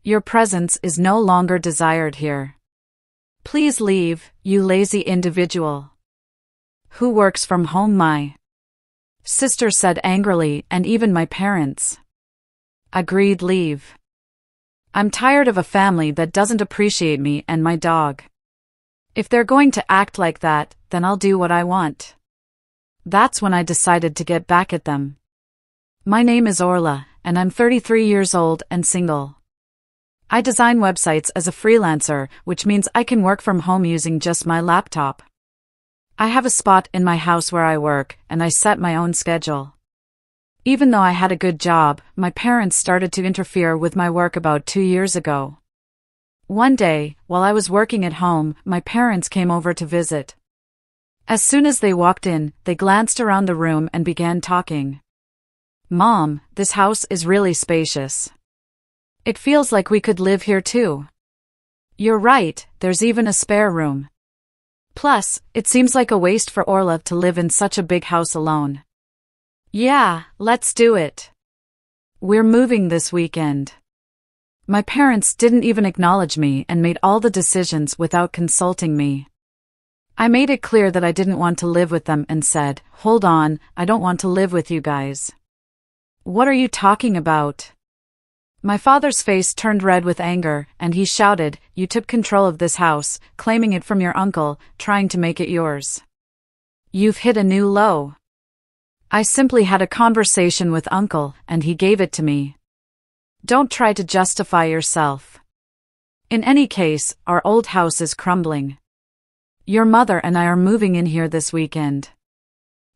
Your presence is no longer desired here. Please leave, you lazy individual. Who works from home? My sister said angrily, and even my parents agreed. Leave. I'm tired of a family that doesn't appreciate me and my dog. If they're going to act like that, then I'll do what I want. That's when I decided to get back at them. My name is Orla, and I'm 33 years old and single. I design websites as a freelancer, which means I can work from home using just my laptop. I have a spot in my house where I work, and I set my own schedule. Even though I had a good job, my parents started to interfere with my work about 2 years ago. One day, while I was working at home, my parents came over to visit. As soon as they walked in, they glanced around the room and began talking. Mom, this house is really spacious. It feels like we could live here too. You're right, there's even a spare room. Plus, it seems like a waste for Orla to live in such a big house alone. Yeah, let's do it. We're moving this weekend. My parents didn't even acknowledge me and made all the decisions without consulting me. I made it clear that I didn't want to live with them and said, "Hold on, I don't want to live with you guys." What are you talking about? My father's face turned red with anger, and he shouted, "You took control of this house, claiming it from your uncle, trying to make it yours. You've hit a new low." I simply had a conversation with Uncle, and he gave it to me. Don't try to justify yourself. In any case, our old house is crumbling. Your mother and I are moving in here this weekend.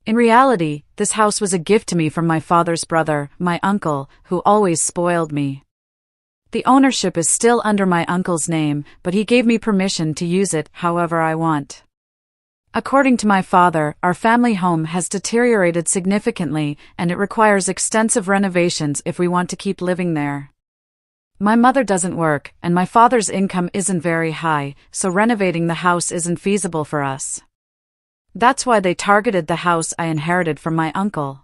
In reality, this house was a gift to me from my father's brother, my uncle, who always spoiled me. The ownership is still under my uncle's name, but he gave me permission to use it however I want. According to my father, our family home has deteriorated significantly, and it requires extensive renovations if we want to keep living there. My mother doesn't work, and my father's income isn't very high, so renovating the house isn't feasible for us. That's why they targeted the house I inherited from my uncle.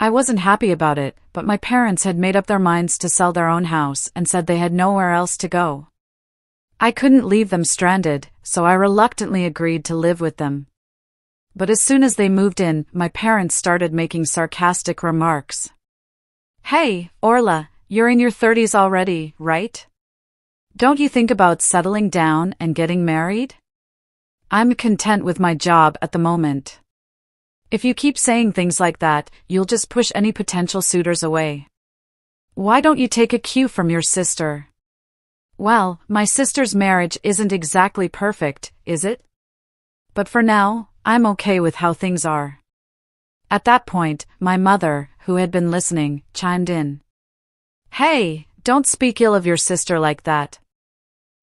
I wasn't happy about it, but my parents had made up their minds to sell their own house and said they had nowhere else to go. I couldn't leave them stranded, so I reluctantly agreed to live with them. But as soon as they moved in, my parents started making sarcastic remarks. Hey, Orla, you're in your 30s already, right? Don't you think about settling down and getting married? I'm content with my job at the moment. If you keep saying things like that, you'll just push any potential suitors away. Why don't you take a cue from your sister? Well, my sister's marriage isn't exactly perfect, is it? But for now, I'm okay with how things are. At that point, my mother, who had been listening, chimed in. Hey, don't speak ill of your sister like that.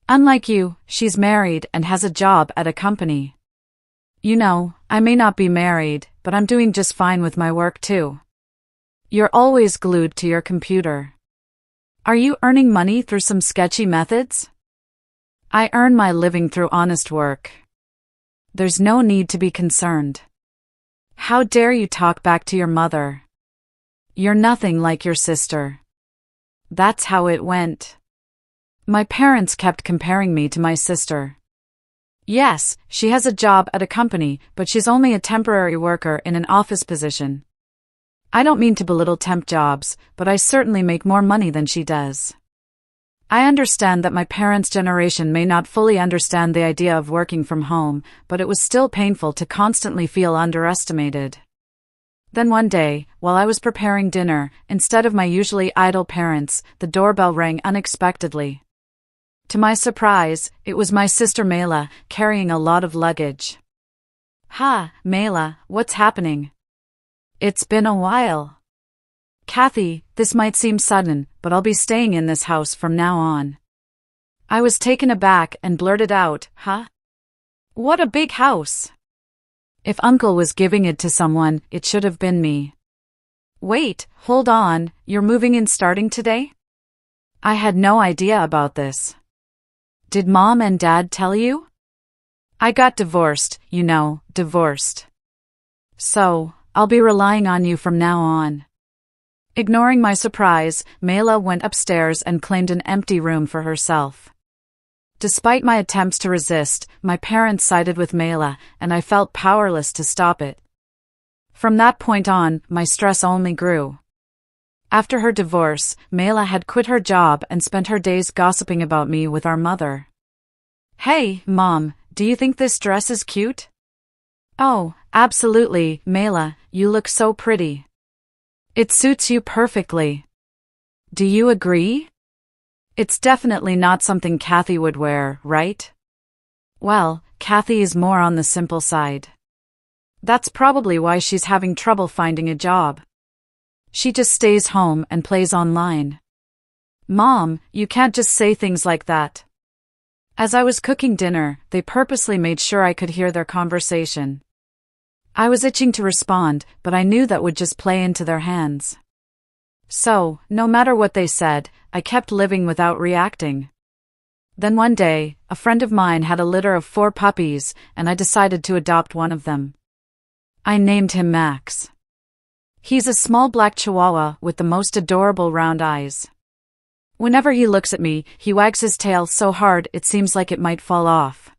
Unlike you, she's married and has a job at a company. You know, I may not be married, but I'm doing just fine with my work too. You're always glued to your computer. Are you earning money through some sketchy methods? I earn my living through honest work. There's no need to be concerned. How dare you talk back to your mother? You're nothing like your sister. That's how it went. My parents kept comparing me to my sister. Yes, she has a job at a company, but she's only a temporary worker in an office position. I don't mean to belittle temp jobs, but I certainly make more money than she does. I understand that my parents' generation may not fully understand the idea of working from home, but it was still painful to constantly feel underestimated. Then one day, while I was preparing dinner, instead of my usually idle parents, the doorbell rang unexpectedly. To my surprise, it was my sister Mayla, carrying a lot of luggage. "Ha, Mayla, what's happening? It's been a while." "Kathy, this might seem sudden, but I'll be staying in this house from now on." I was taken aback and blurted out, "Huh? What a big house! If Uncle was giving it to someone, it should have been me." "Wait, hold on, you're moving in starting today?" I had no idea about this. "Did Mom and Dad tell you?" "I got divorced, you know, divorced. So, I'll be relying on you from now on." Ignoring my surprise, Mela went upstairs and claimed an empty room for herself. Despite my attempts to resist, my parents sided with Mela, and I felt powerless to stop it. From that point on, my stress only grew. After her divorce, Mela had quit her job and spent her days gossiping about me with our mother. "Hey, Mom, do you think this dress is cute?" "Oh, absolutely, Mela, you look so pretty. It suits you perfectly. Do you agree? It's definitely not something Kathy would wear, right?" "Well, Kathy is more on the simple side. That's probably why she's having trouble finding a job. She just stays home and plays online." "Mom, you can't just say things like that." As I was cooking dinner, they purposely made sure I could hear their conversation. I was itching to respond, but I knew that would just play into their hands. So, no matter what they said, I kept living without reacting. Then one day, a friend of mine had a litter of 4 puppies, and I decided to adopt one of them. I named him Max. He's a small black chihuahua with the most adorable round eyes. Whenever he looks at me, he wags his tail so hard it seems like it might fall off.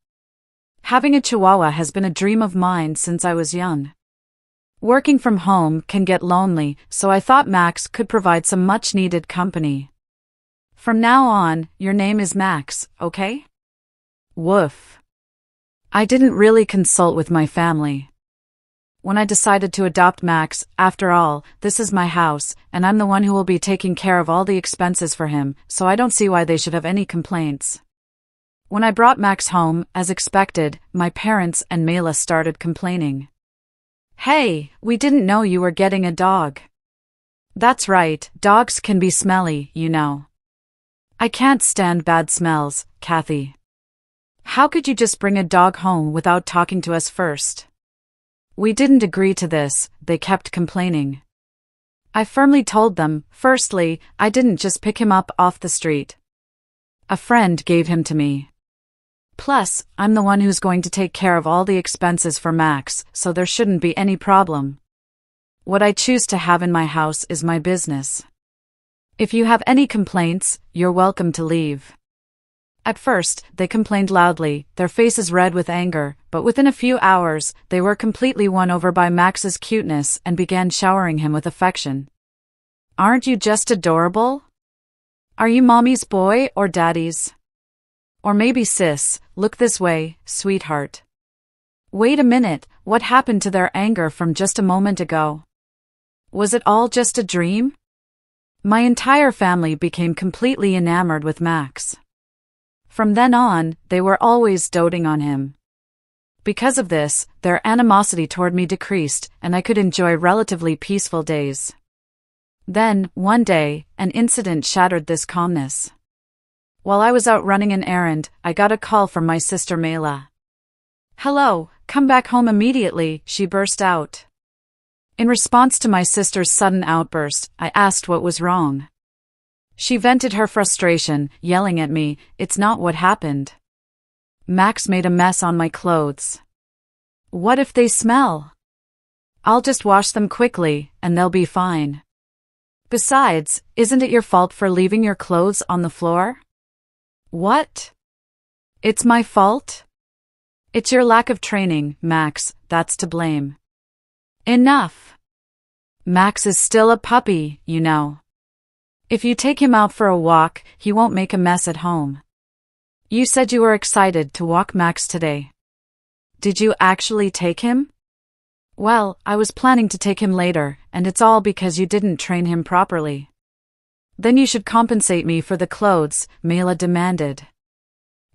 Having a chihuahua has been a dream of mine since I was young. Working from home can get lonely, so I thought Max could provide some much-needed company. "From now on, your name is Max, okay?" Woof. I didn't really consult with my family. When I decided to adopt Max, after all, this is my house, and I'm the one who will be taking care of all the expenses for him, so I don't see why they should have any complaints. When I brought Max home, as expected, my parents and Mela started complaining. "Hey, we didn't know you were getting a dog." "That's right, dogs can be smelly, you know." "I can't stand bad smells, Kathy. How could you just bring a dog home without talking to us first?" "We didn't agree to this," they kept complaining. I firmly told them, firstly, I didn't just pick him up off the street. A friend gave him to me. Plus, I'm the one who's going to take care of all the expenses for Max, so there shouldn't be any problem. What I choose to have in my house is my business. If you have any complaints, you're welcome to leave. At first, they complained loudly, their faces red with anger, but within a few hours, they were completely won over by Max's cuteness and began showering him with affection. "Aren't you just adorable? Are you mommy's boy or daddy's? Or maybe sis, look this way, sweetheart." Wait a minute, what happened to their anger from just a moment ago? Was it all just a dream? My entire family became completely enamored with Max. From then on, they were always doting on him. Because of this, their animosity toward me decreased, and I could enjoy relatively peaceful days. Then, one day, an incident shattered this calmness. While I was out running an errand, I got a call from my sister Mela. "Hello, come back home immediately," she burst out. In response to my sister's sudden outburst, I asked what was wrong. She vented her frustration, yelling at me, "It's not what happened. Max made a mess on my clothes. What if they smell? I'll just wash them quickly, and they'll be fine. Besides, isn't it your fault for leaving your clothes on the floor?" "What? It's my fault? It's your lack of training, Max, that's to blame." "Enough. Max is still a puppy, you know. If you take him out for a walk, he won't make a mess at home. You said you were excited to walk Max today. Did you actually take him?" "Well, I was planning to take him later, and it's all because you didn't train him properly." "Then you should compensate me for the clothes," Mela demanded.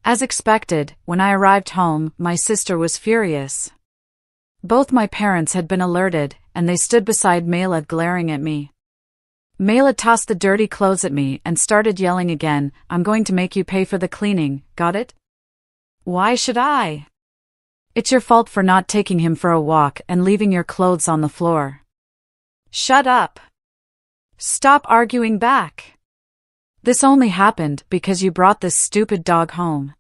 As expected, when I arrived home, my sister was furious. Both my parents had been alerted, and they stood beside Mela glaring at me. Mela tossed the dirty clothes at me and started yelling again, "I'm going to make you pay for the cleaning, got it?" "Why should I?" "It's your fault for not taking him for a walk and leaving your clothes on the floor." "Shut up. Stop arguing back. This only happened because you brought this stupid dog home.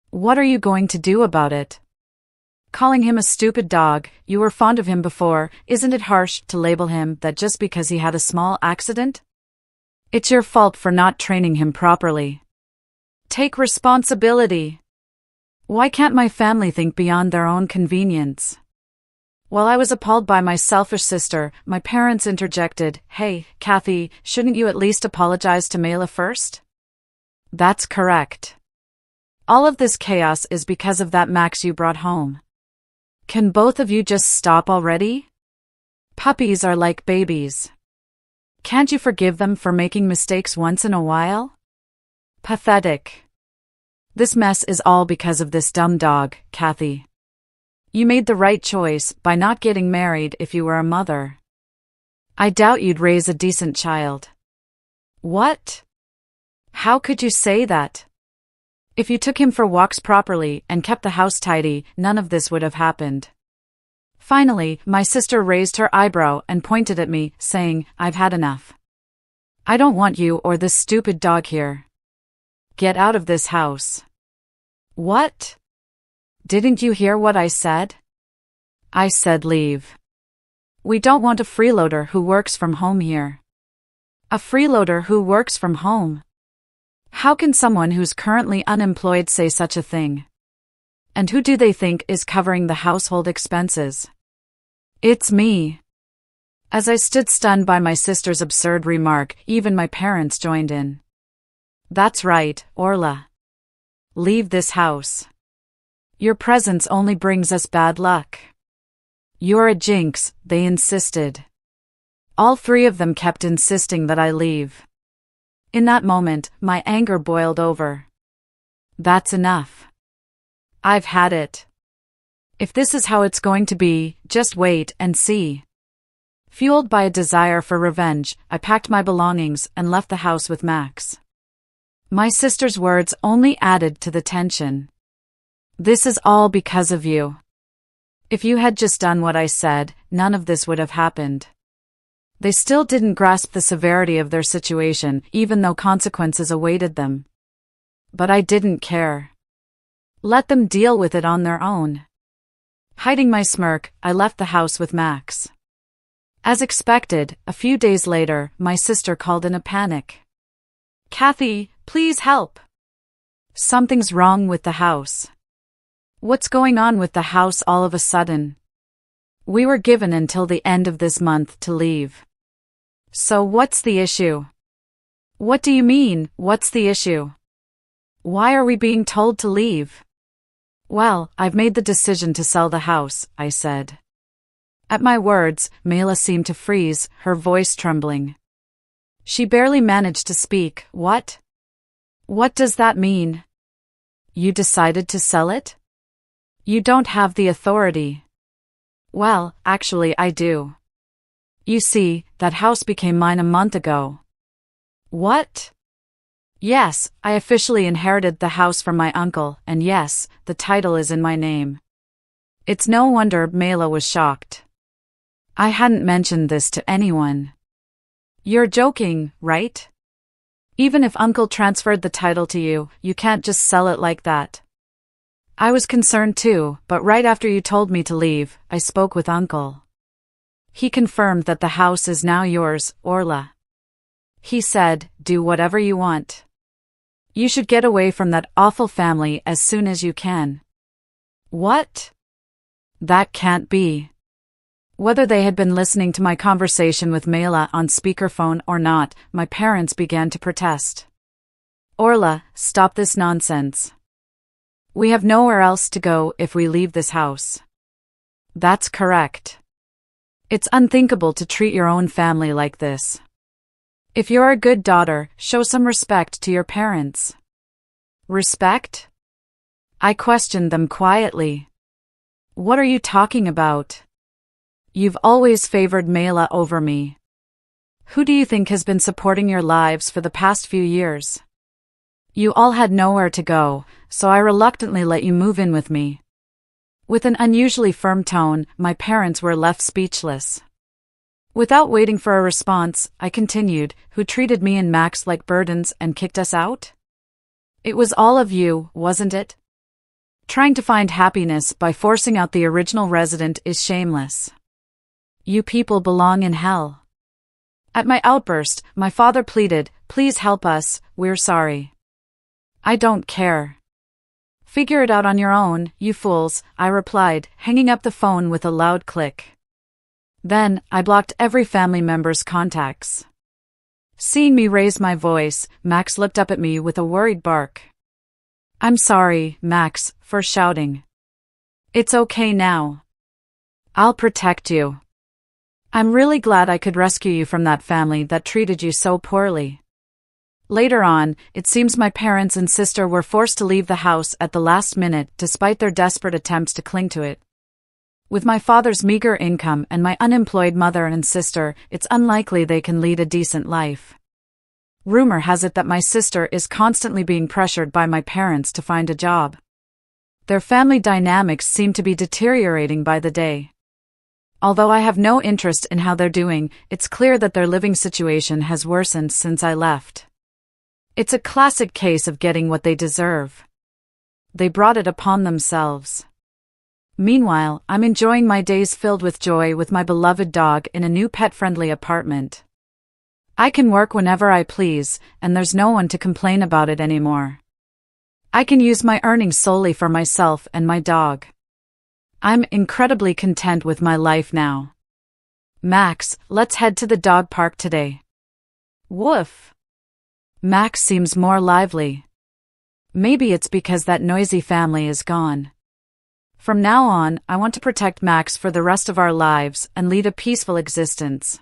What are you going to do about it?" Calling him a stupid dog, you were fond of him before, isn't it harsh to label him that just because he had a small accident? It's your fault for not training him properly. Take responsibility. Why can't my family think beyond their own convenience? While I was appalled by my selfish sister, my parents interjected, "Hey, Kathy, shouldn't you at least apologize to Mela first?" That's correct. All of this chaos is because of that Max you brought home. Can both of you just stop already? Puppies are like babies. Can't you forgive them for making mistakes once in a while? Pathetic. This mess is all because of this dumb dog, Kathy. You made the right choice by not getting married if you were a mother. I doubt you'd raise a decent child. What? How could you say that? If you took him for walks properly and kept the house tidy, none of this would have happened. Finally, my sister raised her eyebrow and pointed at me, saying, "I've had enough. I don't want you or this stupid dog here. Get out of this house." What? Didn't you hear what I said? I said leave. We don't want a freeloader who works from home here. A freeloader who works from home? How can someone who's currently unemployed say such a thing? And who do they think is covering the household expenses? It's me. As I stood stunned by my sister's absurd remark, even my parents joined in. That's right, Orla. Leave this house. Your presence only brings us bad luck. You're a jinx, they insisted. All three of them kept insisting that I leave. In that moment, my anger boiled over. That's enough. I've had it. If this is how it's going to be, just wait and see. Fueled by a desire for revenge, I packed my belongings and left the house with Max. My sister's words only added to the tension. This is all because of you. If you had just done what I said, none of this would have happened. They still didn't grasp the severity of their situation, even though consequences awaited them. But I didn't care. Let them deal with it on their own. Hiding my smirk, I left the house with Max. As expected, a few days later, my sister called in a panic. "Kathy, please help. Something's wrong with the house." What's going on with the house all of a sudden? We were given until the end of this month to leave. So what's the issue? What do you mean, what's the issue? Why are we being told to leave? Well, I've made the decision to sell the house, I said. At my words, Mela seemed to freeze, her voice trembling. She barely managed to speak. What? What does that mean? You decided to sell it? You don't have the authority. Well, actually I do. You see, that house became mine a month ago. What? Yes, I officially inherited the house from my uncle, and yes, the title is in my name. It's no wonder Mela was shocked. I hadn't mentioned this to anyone. You're joking, right? Even if Uncle transferred the title to you, you can't just sell it like that. I was concerned too, but right after you told me to leave, I spoke with Uncle. He confirmed that the house is now yours, Orla. He said, do whatever you want. You should get away from that awful family as soon as you can. What? That can't be. Whether they had been listening to my conversation with Mela on speakerphone or not, my parents began to protest. Orla, stop this nonsense. We have nowhere else to go if we leave this house. That's correct. It's unthinkable to treat your own family like this. If you're a good daughter, show some respect to your parents. Respect? I questioned them quietly. What are you talking about? You've always favored Mela over me. Who do you think has been supporting your lives for the past few years? You all had nowhere to go, so I reluctantly let you move in with me. With an unusually firm tone, my parents were left speechless. Without waiting for a response, I continued, who treated me and Max like burdens and kicked us out? It was all of you, wasn't it? Trying to find happiness by forcing out the original resident is shameless. You people belong in hell. At my outburst, my father pleaded, "Please help us, we're sorry." "I don't care. Figure it out on your own, you fools," I replied, hanging up the phone with a loud click. Then, I blocked every family member's contacts. Seeing me raise my voice, Max looked up at me with a worried bark. "I'm sorry, Max, for shouting. It's okay now. I'll protect you. I'm really glad I could rescue you from that family that treated you so poorly." Later on, it seems my parents and sister were forced to leave the house at the last minute despite their desperate attempts to cling to it. With my father's meager income and my unemployed mother and sister, it's unlikely they can lead a decent life. Rumor has it that my sister is constantly being pressured by my parents to find a job. Their family dynamics seem to be deteriorating by the day. Although I have no interest in how they're doing, it's clear that their living situation has worsened since I left. It's a classic case of getting what they deserve. They brought it upon themselves. Meanwhile, I'm enjoying my days filled with joy with my beloved dog in a new pet-friendly apartment. I can work whenever I please, and there's no one to complain about it anymore. I can use my earnings solely for myself and my dog. I'm incredibly content with my life now. Max, let's head to the dog park today. Woof. Max seems more lively. Maybe it's because that noisy family is gone. From now on, I want to protect Max for the rest of our lives and lead a peaceful existence.